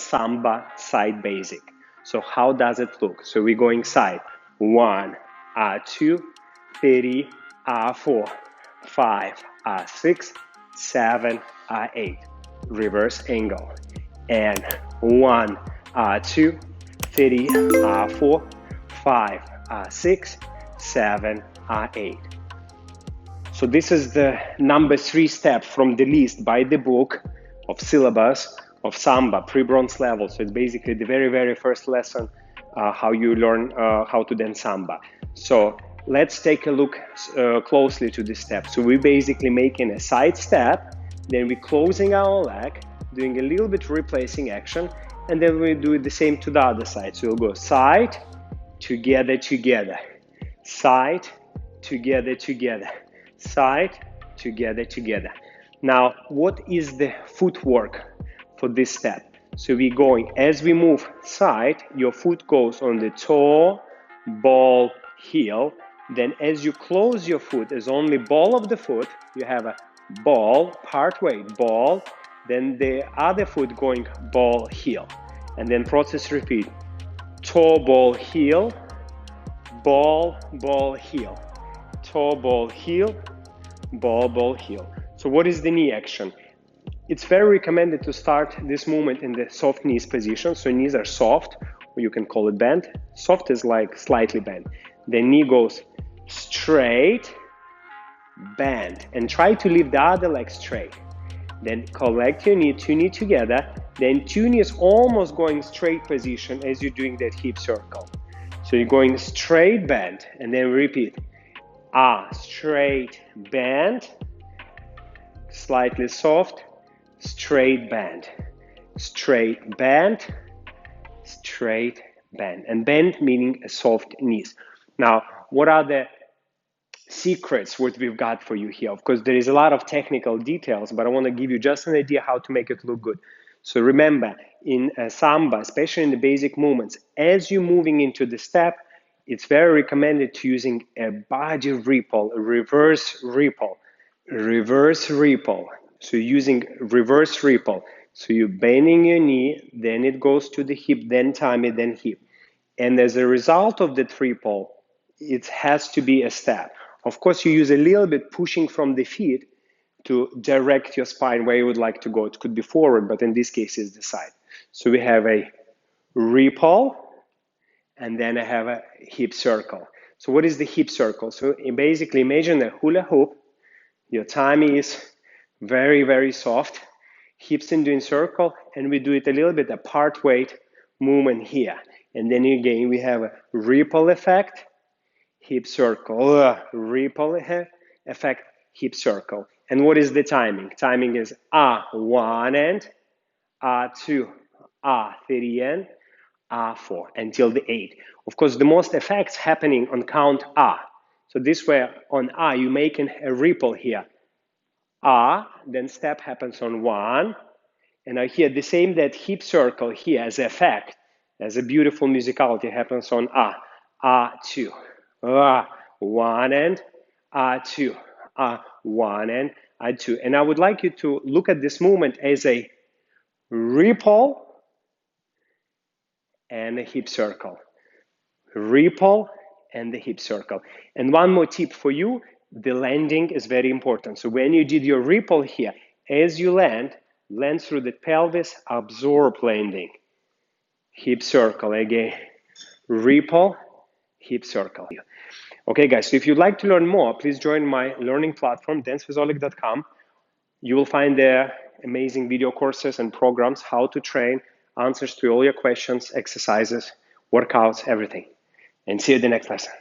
SAMBA side basic. So how does it look? So we're going side. 1, 2, 3, 4, 5, 6, 7, 8. Reverse angle. And 1, 2, 3, 4, 5, 6, 7, 8. So this is the number 3 step from the list by the book of syllabus of SAMBA, pre-bronze level. So it's basically the very first lesson how you learn how to dance SAMBA. So let's take a look closely to this step. So we're basically making a side step, then we're closing our leg, doing a little bit replacing action, and then we do the same to the other side. So we'll go side, together, together, side, together, together, side, together, together. Now, what is the footwork for this step? So we're going, as we move side, your foot goes on the toe, ball, heel. Then as you close your foot as only ball of the foot, you have a ball, part way, ball, then the other foot going ball, heel. And then process repeat. Toe, ball, heel, ball, ball, heel. Toe, ball, heel, ball, ball, heel. So what is the knee action? It's very recommended to start this movement in the soft knees position. So knees are soft, or you can call it bent. Soft is like slightly bent. The knee goes straight, bend, and try to leave the other leg straight. Then collect your knee, 2 knees together. Then 2 knees almost going straight position as you're doing that hip circle. So you're going straight bend, and then repeat. Straight bend, slightly soft, straight bend, straight bend, straight bend. And bend meaning a soft knees. Now, what are the secrets what we've got for you here? Of course, there is a lot of technical details, but I want to give you just an idea how to make it look good. So remember, in SAMBA, especially in the basic movements, as you're moving into the step, it's very recommended to using a body ripple, a reverse ripple, reverse ripple. So using reverse ripple. So you're bending your knee, then it goes to the hip, then tummy, then hip. And as a result of the ripple, it has to be a step. Of course, you use a little bit pushing from the feet to direct your spine where you would like to go. It could be forward, but in this case, it's the side. So we have a ripple, and then I have a hip circle. So what is the hip circle? So basically imagine a hula hoop. Your tummy is very soft. Hips in doing circle, and we do it a little bit, a part weight movement here. And then again, we have a ripple effect, hip circle, ripple effect, hip circle. And what is the timing? Timing is 1 and 2, 3 and 4 until the 8. Of course, the most effects happening on count So this way on you're making a ripple here. Then step happens on 1. And I hear the same that hip circle here as effect, as a beautiful musicality happens on 2. 1 and 2. 1 and 2. And I would like you to look at this movement as a ripple and a hip circle. Ripple and the hip circle. And one more tip for you, the landing is very important. So when you did your ripple here, as you land through the pelvis, absorb landing. Hip circle again. Ripple, hip circle. Okay, guys, so if you'd like to learn more, please join my learning platform, dancewitholeg.com. You will find there amazing video courses and programs, how to train, answers to all your questions, exercises, workouts, everything. And see you in the next lesson.